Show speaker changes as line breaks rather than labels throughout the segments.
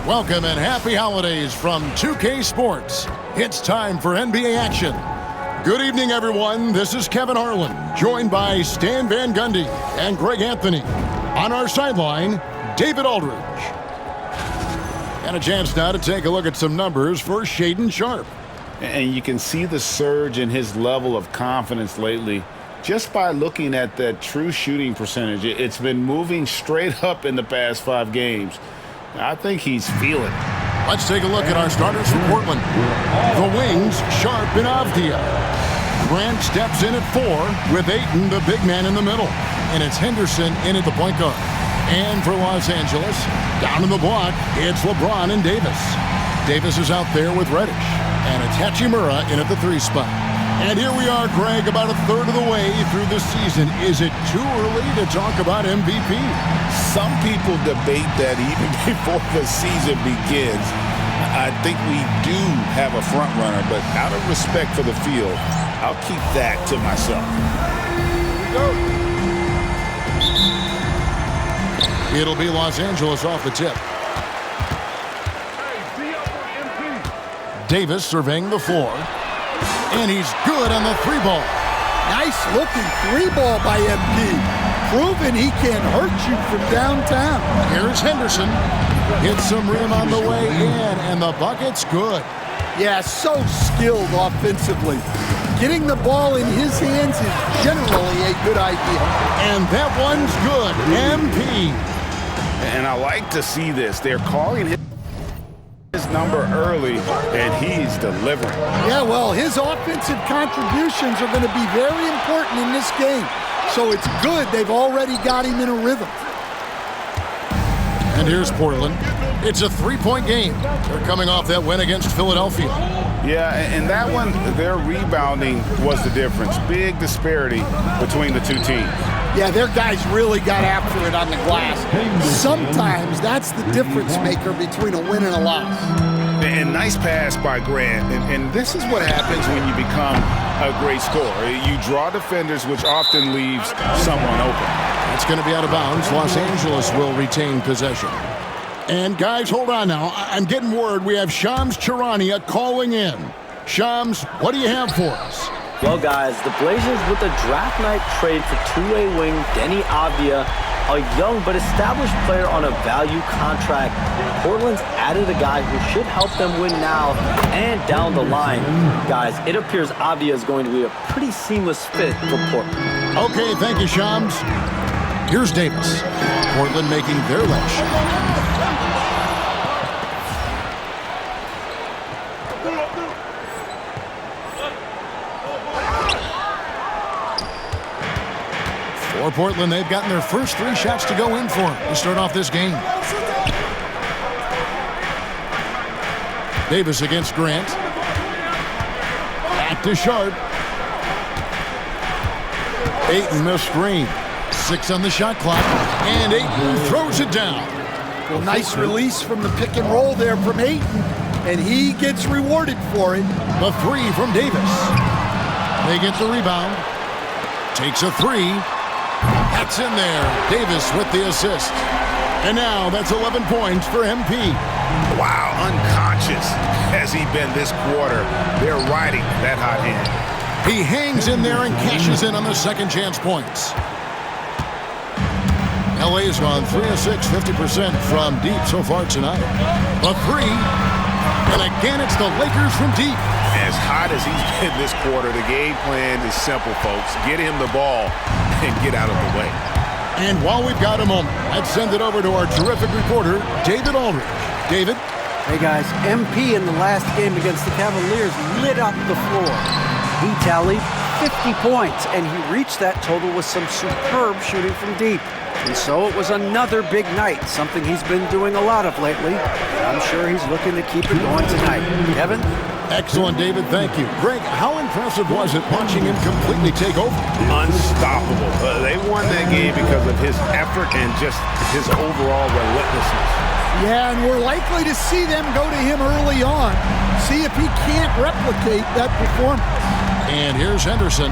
Welcome and happy holidays from 2K Sports. It's time for NBA action. Good evening, everyone. This is Kevin Harlan, joined by Stan Van Gundy and Greg Anthony. On our sideline, David Aldridge. And a chance now to take a look at some numbers for Shaedon Sharpe.
And you can see the surge in his level of confidence lately just by looking at that true shooting percentage. It's been moving straight up in the past 5 games. I think he's feeling it.
Let's take a look at our starters from Portland. The wings, Sharpe and Avdia. Grant steps in at 4 with Ayton, the big man, in the middle. And it's Henderson in at the point guard. And for Los Angeles, down in the block, it's LeBron and Davis. Davis is out there with Reddish. And it's Hachimura in at the 3 spot. And here we are, Greg, about a third of the way through the season. Is it too early to talk about MVP?
Some people debate that even before the season begins. I think we do have a front runner, but out of respect for the field, I'll keep that to myself.
It'll be Los Angeles off the tip. Davis surveying the floor. And he's good on the 3-ball.
Nice looking 3-ball by MP. Proving he can hurt you from downtown.
Here's Henderson. Hits some rim on the way in, and the bucket's good.
Yeah, so skilled offensively. Getting the ball in his hands is generally a good idea.
And that one's good. MP.
And I like to see this. They're calling his number early, and he's delivering.
Yeah, well, his offensive contributions are going to be very important in this game. So it's good they've already got him in a rhythm.
And here's Portland. It's a 3-point game. They're coming off that win against Philadelphia.
Yeah, and that one, their rebounding was the difference. Big disparity between the two teams.
Yeah, their guys really got after it on the glass. Sometimes that's the difference maker between a win and a loss.
And nice pass by Grant. And this is what happens when you become a great scorer. You draw defenders, which often leaves someone open.
That's going to be out of bounds. Los Angeles will retain possession. And guys, hold on now. I'm getting word we have Shams Charania calling in. Shams, what do you have for us?
Well, guys, the Blazers with a draft night trade for two-way wing Denny Avdia, a young but established player on a value contract. Portland's added a guy who should help them win now and down the line. Guys, it appears Avdia is going to be a pretty seamless fit for Portland.
Okay, thank you, Shams. Here's Davis. Portland making their last shot. For Portland, they've gotten their first 3 shots to go in for to start off this game. Davis against Grant. Back to Sharpe. Ayton the screen. 6 on the shot clock. And Ayton throws it down.
Well, nice release from the pick and roll there from Ayton. And he gets rewarded for it.
The 3 from Davis. They get the rebound. Takes a 3. That's in there. Davis with the assist. And now that's 11 points for MP.
Wow, unconscious has he been this quarter. They're riding that hot hand.
He hangs in there and cashes in on the second chance points. LA's gone 3 of 6, 50% from deep so far tonight. A three, and again it's the Lakers from deep.
As hot as he's been this quarter, the game plan is simple, folks. Get him the ball and get out of the way.
And while we've got a moment, let's send it over to our terrific reporter, David Aldridge. David?
Hey guys, MP in the last game against the Cavaliers lit up the floor. He tallied 50 points, and he reached that total with some superb shooting from deep. And so it was another big night, something he's been doing a lot of lately. I'm sure he's looking to keep it going tonight. Kevin?
Excellent, David. Thank you. Greg, how impressive was it watching him completely take over?
Unstoppable. They won that game because of his effort and just his overall relentlessness.
Yeah, and we're likely to see them go to him early on, see if he can't replicate that performance.
And here's Henderson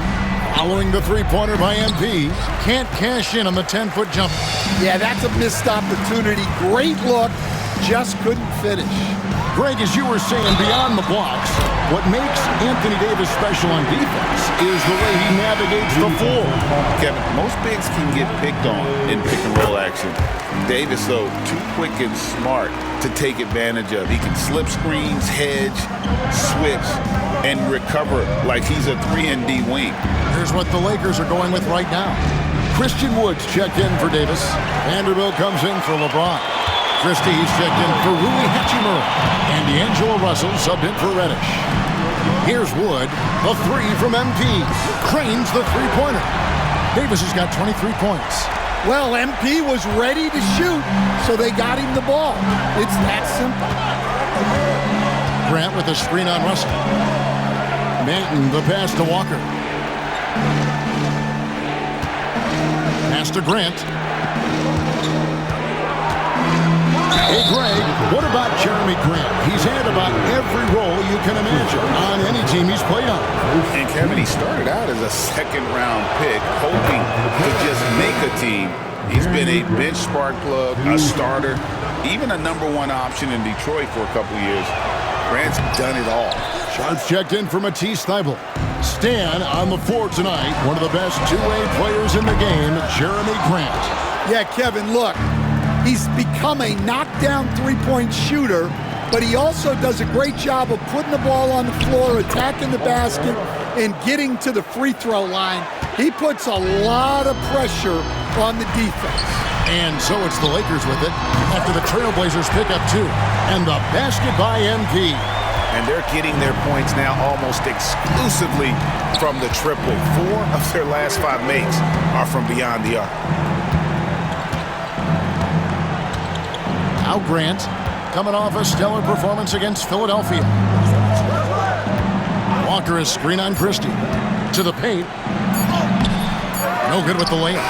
following the three-pointer by MP. Can't cash in on the 10-foot jumper.
Yeah, that's a missed opportunity. Great look, just couldn't finish.
Greg, as you were saying, beyond the blocks, what makes Anthony Davis special on defense is the way he navigates the floor.
Kevin, most bigs can get picked on in pick-and-roll action. Davis, though, too quick and smart to take advantage of. He can slip screens, hedge, switch, and recover like he's a 3-and-D wing.
Here's what the Lakers are going with right now. Christian Woods checked in for Davis. Vanderbilt comes in for LeBron. Christie's checked in for Rui Hachimura. And D'Angelo Russell subbed in for Reddish. Here's Wood, the three from MP. Cranes the three-pointer. Davis has got 23 points.
Well, MP was ready to shoot, so they got him the ball. It's that simple.
Grant with a screen on Russell. Manton the pass to Walker. Pass to Grant. Hey, Greg, what about Jeremy Grant? He's had about every role you can imagine on any team he's played on.
And Kevin, he started out as a second-round pick, hoping to just make a team. He's been a bench spark plug, a starter, even a #1 option in Detroit for a couple years. Grant's done it all.
Sharps checked in for Matisse Thybulle. Stan on the floor tonight, one of the best two-way players in the game, Jeremy Grant.
Yeah, Kevin, look. He's become a knockdown three-point shooter, but he also does a great job of putting the ball on the floor, attacking the basket, and getting to the free throw line. He puts a lot of pressure on the defense.
And so it's the Lakers with it after the Trailblazers pick up two. And the basket by MP.
And they're getting their points now almost exclusively from the triple. 4 of their last 5 makes are from beyond the arc.
Now Grant coming off a stellar performance against Philadelphia. Walker is screen on Christie. To the paint. No good with the layup.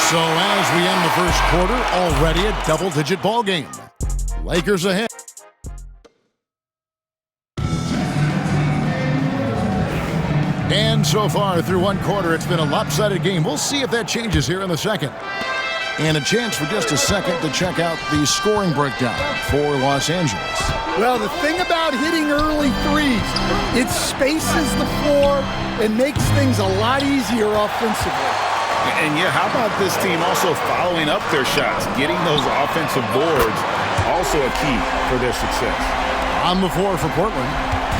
So as we end the first quarter, already a double-digit ball game. Lakers ahead. And so far through one quarter, it's been a lopsided game. We'll see if that changes here in the second. And a chance for just a second to check out the scoring breakdown for Los Angeles.
Well, the thing about hitting early threes, it spaces the floor and makes things a lot easier offensively.
And yeah, how about this team also following up their shots, getting those offensive boards, also a key for their success.
On the floor for Portland,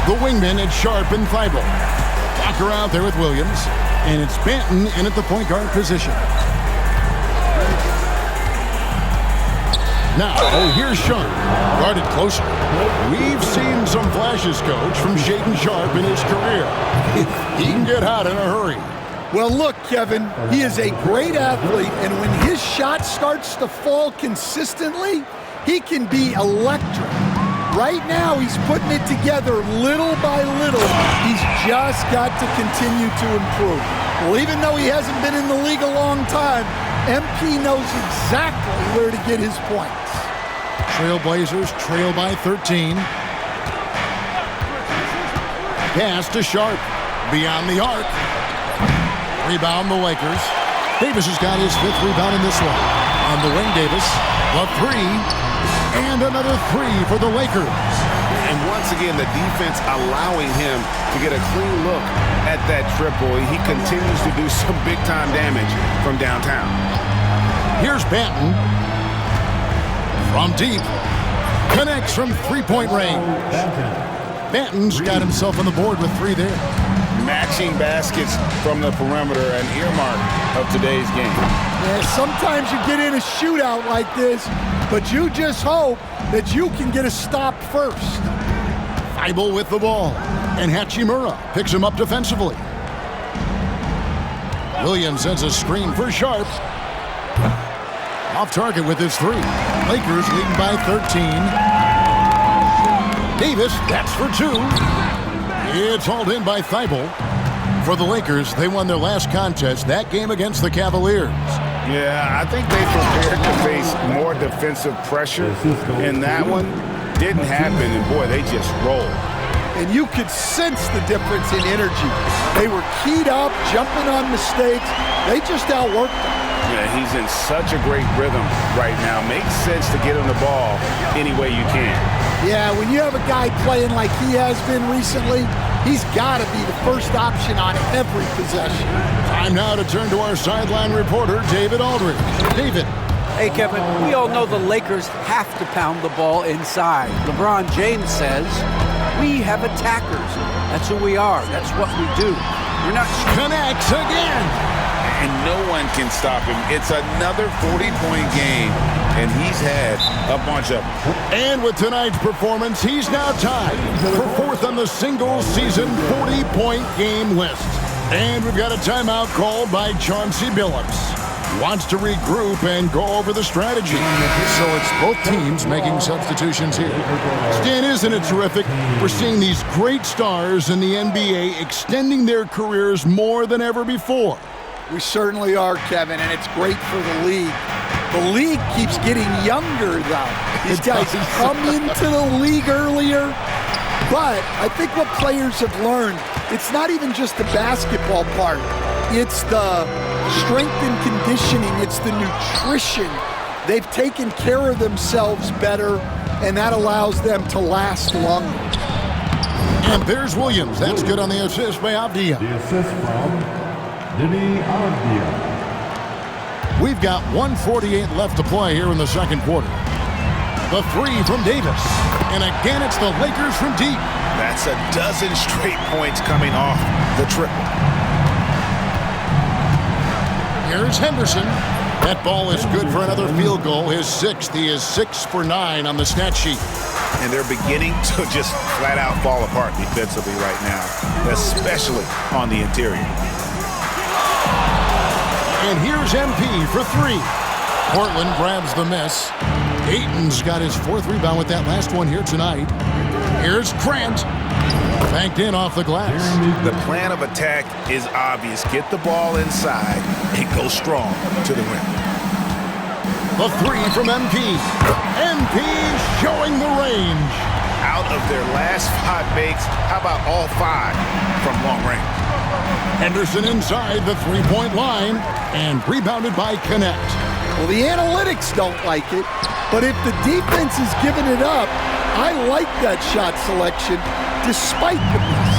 the wingmen at Sharp and Thybulle. Walker out there with Williams, and it's Banton in at the point guard position. Now, here's Sharp, guarded closer. We've seen some flashes, Coach, from Shaedon Sharp in his career. He can get hot in a hurry.
Well, look, Kevin, he is a great athlete, and when his shot starts to fall consistently, he can be electric. Right now, he's putting it together little by little. He's just got to continue to improve. Well, even though he hasn't been in the league a long time, MP knows exactly where to get his points.
Trailblazers trail by 13. Pass to Sharp. Beyond the arc. Rebound the Lakers. Davis has got his 5th rebound in this one. On the wing, Davis. The three. And another three for the Lakers.
And once again, the defense allowing him to get a clean look at that triple. He continues to do some big-time damage from downtown.
Here's Banton. From deep. Connects from three-point range. Banton's got himself on the board with 3 there.
Matching baskets from the perimeter, an earmark of today's game.
Yeah, sometimes you get in a shootout like this, but you just hope that you can get a stop first.
Thibault with the ball. And Hachimura picks him up defensively. Williams sends a screen for Sharp. Off target with his 3. Lakers leading by 13. Davis, that's for 2. It's hauled in by Thibault. For the Lakers, they won their last contest, that game against the Cavaliers.
Yeah, I think they prepared to face more defensive pressure, and that one didn't happen, and boy, they just rolled.
And you could sense the difference in energy. They were keyed up, jumping on mistakes. They just outworked them.
Yeah, he's in such a great rhythm right now. Makes sense to get him the ball any way you can.
Yeah, when you have a guy playing like he has been recently, he's got to be the first option on every possession.
Time now to turn to our sideline reporter, David Aldridge. David.
Hey, Kevin, we all know the Lakers have to pound the ball inside. LeBron James says, we have attackers. That's who we are. That's what we do. We're not...
Connects again.
And no one can stop him. It's another 40-point game, and he's had a bunch of them.
And with tonight's performance, he's now tied for 4th on the single-season 40-point game list. And we've got a timeout called by Chauncey Billups. Wants to regroup and go over the strategy. So it's both teams making substitutions here. Stan, isn't it terrific? We're seeing these great stars in the NBA extending their careers more than ever before.
We certainly are, Kevin, and it's great for the league. The league keeps getting younger, though. These guys come into the league earlier, but I think what players have learned, it's not even just the basketball part. It's the strength and conditioning. It's the nutrition. They've taken care of themselves better, and that allows them to last longer.
And there's Williams. That's good on the assist by Avdia.
The assist from Denny Avdia.
We've got 1:48 left to play here in the second quarter. The 3 from Davis. And again, it's the Lakers from deep.
That's a dozen straight points coming off the triple.
Here's Henderson. That ball is good for another field goal. His 6th. He is 6 for 9 on the stat sheet.
And they're beginning to just flat out fall apart defensively right now, especially on the interior.
And here's MP for 3. Portland grabs the miss. Ayton's got his 4th rebound with that last one here tonight. Here's Grant. Banked in off the glass.
The plan of attack is obvious. Get the ball inside and go strong to the rim.
The 3 from MP. MP showing the range.
Out of their last 5 makes, how about all 5 from long range?
Henderson inside the three-point line and rebounded by Connect.
Well, the analytics don't like it, but if the defense is giving it up, I like that shot selection despite the miss.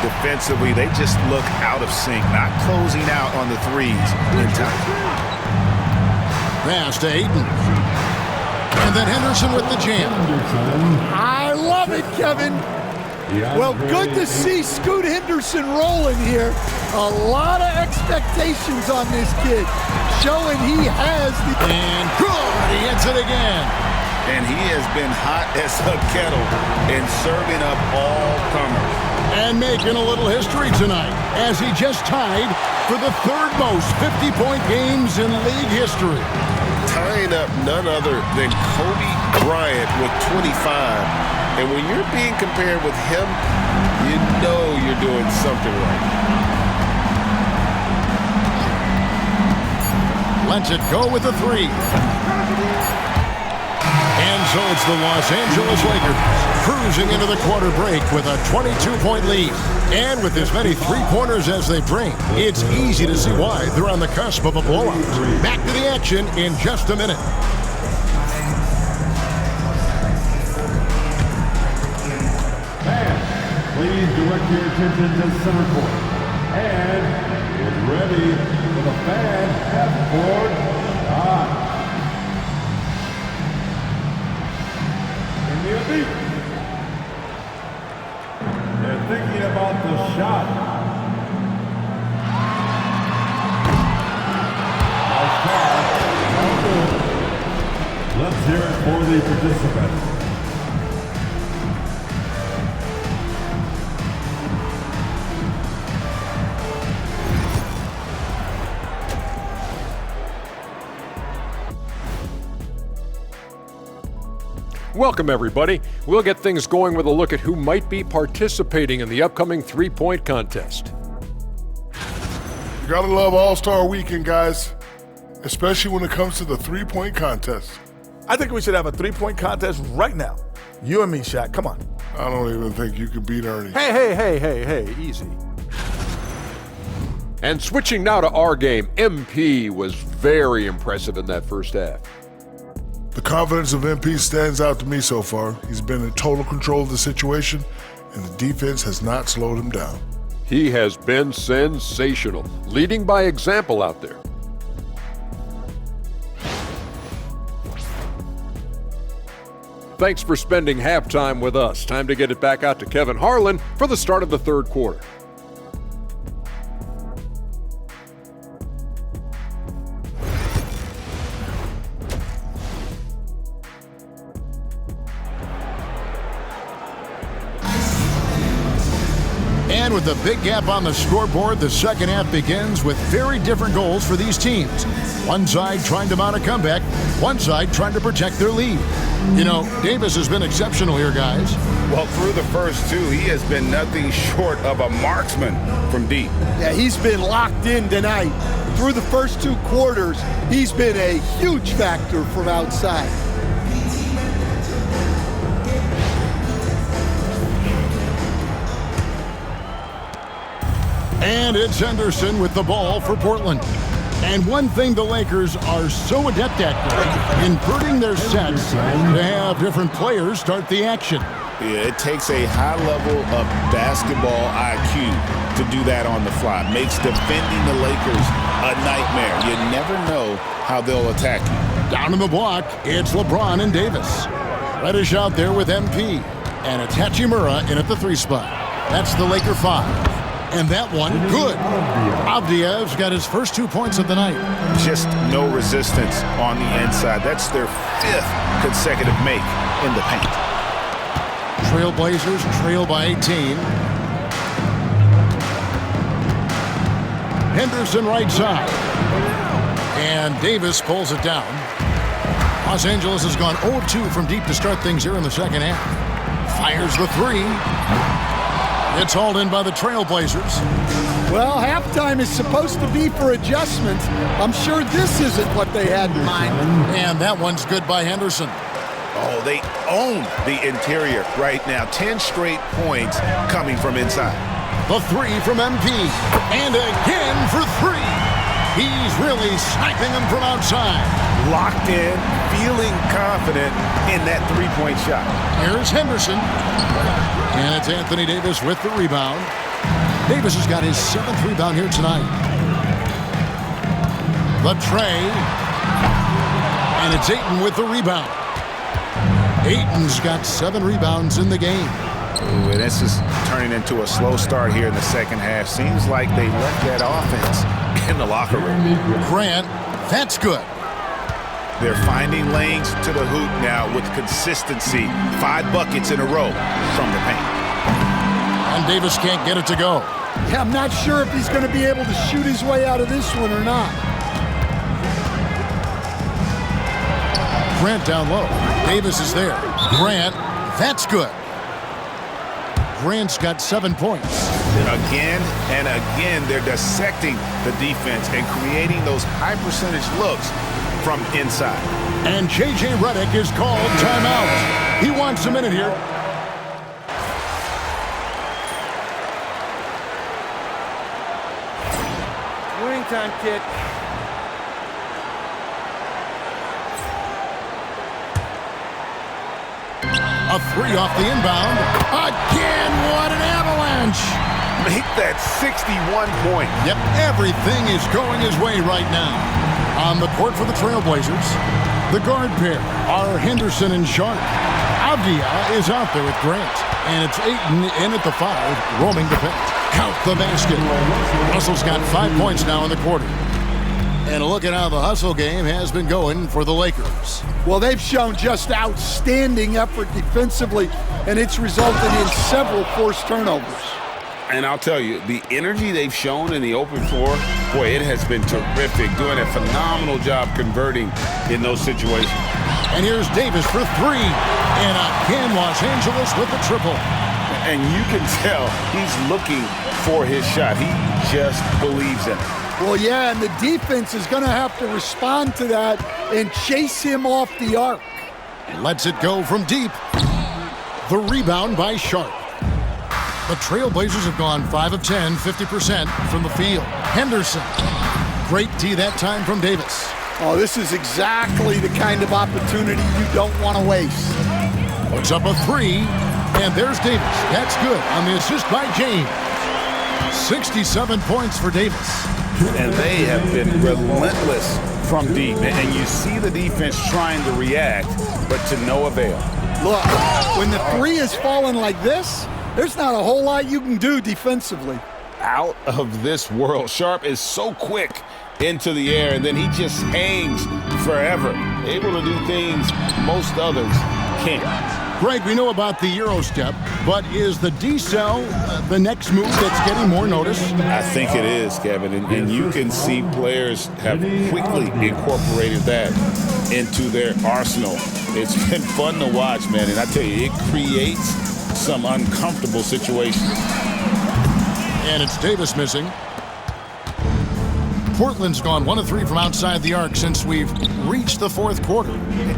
Defensively, they just look out of sync, not closing out on the threes in time.
Pass to Ayton. And then Henderson with the jam.
I love it, Kevin. Well, good to see Scoot Henderson rolling here. A lot of expectations on this kid, showing he has the...
And good, he hits it again.
And he has been hot as a kettle and serving up all comers.
And making a little history tonight, as he just tied for the 3rd most 50-point games in league history.
Tying up none other than Kobe Bryant with 25. And when you're being compared with him, you know you're doing something right.
Lets it go with the 3. And so it's the Los Angeles Lakers cruising into the quarter break with a 22-point lead. And with as many three-pointers as they bring, it's easy to see why they're on the cusp of a blowout. Back to the action in just a minute.
Please direct your attention to center court. And get ready for the fan half-court shot. feet. They're thinking about the shot. Let's hear it for the participants.
Welcome, everybody. We'll get things going with a look at who might be participating in the upcoming three-point contest.
You gotta love All-Star Weekend, guys, especially when it comes to the three-point contest.
I think we should have a three-point contest right now. You and me, Shaq. Come on.
I don't even think you can beat Ernie.
Hey, easy.
And switching now to our game, MP was very impressive in that first half.
The confidence of MP stands out to me so far. He's been in total control of the situation, and the defense has not slowed him down.
He has been sensational, leading by example out there. Thanks for spending halftime with us. Time to get it back out to Kevin Harlan for the start of the third quarter.
And with the big gap on the scoreboard, the second half begins with very different goals for these teams. One side trying to mount a comeback, one side trying to protect their lead. You know, Davis has been exceptional here, guys.
Well, through the first two, he has been nothing short of a marksman from deep.
Yeah, he's been locked in tonight. Through the first two quarters, he's been a huge factor from outside.
And it's Henderson with the ball for Portland. And one thing the Lakers are so adept at, inverting their sets to have different players start the action.
Yeah, it takes a high level of basketball IQ to do that on the fly. Makes defending the Lakers a nightmare. You never know how they'll attack you.
Down in the block, it's LeBron and Davis. Reddish out there with MP. And it's Hachimura in at the 3 spot. That's the Laker 5. And that one, good. Avdia's got his first 2 points of the night.
Just no resistance on the inside. That's their 5th consecutive make in the paint.
Trailblazers trail by 18. Henderson right side. And Davis pulls it down. Los Angeles has gone 0-2 from deep to start things here in the second half. Fires the 3. It's hauled in by the Trailblazers.
Well, halftime is supposed to be for adjustments. I'm sure this isn't what they had in mind.
And that one's good by Henderson.
Oh, they own the interior right now. 10 straight points coming from inside.
The 3 from MP. And again for 3. He's really sniping them from outside.
Locked in, feeling confident in that 3-point shot.
Here's Henderson. And it's Anthony Davis with the rebound. Davis has got his 7th rebound here tonight. The tray. And it's Ayton with the rebound. Ayton's got 7 rebounds in the game.
Ooh, and this is turning into a slow start here in the second half. Seems like they left that offense in the locker room.
Grant, that's good.
They're finding lanes to the hoop now with consistency. 5 buckets in a row from the paint.
And Davis can't get it to go.
Yeah, I'm not sure if he's going to be able to shoot his way out of this one or not.
Grant down low. Davis is there. Grant, that's good. Grant's got 7 points.
Again and again, they're dissecting the defense and creating those high-percentage looks from inside.
And J.J. Redick is called timeout. He wants a minute here.
Winning time, kid.
A 3 off the inbound. Again, what an avalanche.
Make that 61 point.
Yep, everything is going his way right now. On the court for the Trailblazers, the guard pair are Henderson and Sharp. Avdia is out there with Grant. And it's Ayton in at the 5, roaming the paint. Count the basket. Russell's got 5 points now in the quarter. And look at how the hustle game has been going for the Lakers.
Well, they've shown just outstanding effort defensively, and it's resulted in several forced turnovers.
And I'll tell you, the energy they've shown in the open floor, boy, it has been terrific. Doing a phenomenal job converting in those situations.
And here's Davis for 3. And again, Los Angeles with the triple.
And you can tell he's looking for his shot. He just believes in it.
Well, yeah, and the defense is going to have to respond to that and chase him off the arc.
Lets it go from deep. The rebound by Sharp. The Trailblazers have gone 5 of 10, 50% from the field. Henderson. Great D that time from Davis.
Oh, this is exactly the kind of opportunity you don't want to waste.
Puts up a 3, and there's Davis. That's good on the assist by James. 67 points for Davis.
And they have been relentless from deep. And you see the defense trying to react, but to no avail.
Look, when the 3 is falling like this, there's not a whole lot you can do defensively.
Out of this world. Sharp is so quick into the air, and then he just hangs forever. Able to do things most others can't.
Greg, we know about the Euro step, but is the decel the next move that's getting more notice?
I think it is, Kevin, and you can see players have quickly incorporated that into their arsenal. It's been fun to watch, man, and I tell you, it creates some uncomfortable situations.
And it's Davis missing. Portland's gone 1 of 3 from outside the arc since we've reached the 4th quarter.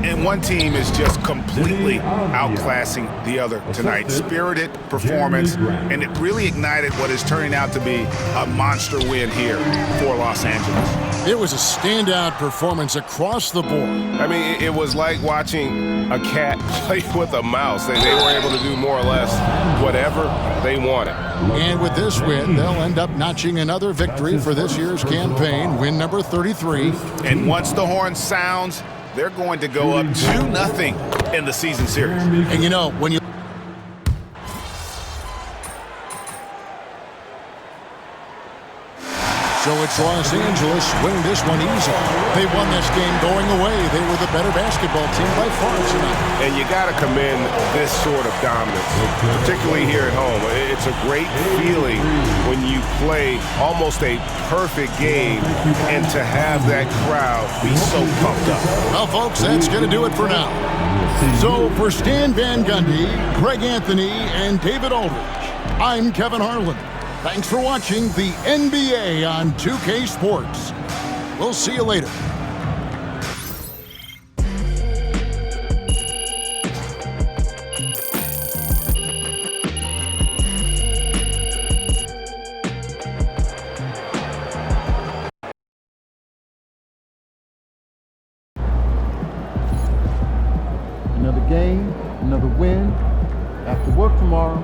And one team is just completely outclassing the other tonight. Spirited performance, and it really ignited what is turning out to be a monster win here for Los Angeles.
It was a standout performance across the board.
I mean, it was like watching a cat play with a mouse. They were able to do more or less whatever they wanted.
And with this win, they'll end up notching another victory for this year's campaign, win number 33.
And once the horn sounds, they're going to go up 2-0 in the season series.
And you know, when you so it's Los Angeles winning this one easy. They won this game going away. They were the better basketball team by far tonight.
And you got to commend this sort of dominance, particularly here at home. It's a great feeling when you play almost a perfect game and to have that crowd be so pumped up.
Well, folks, that's going to do it for now. So for Stan Van Gundy, Greg Anthony, and David Aldridge, I'm Kevin Harlan. Thanks for watching the NBA on 2K Sports. We'll see you later.
Another game, another win. After work tomorrow,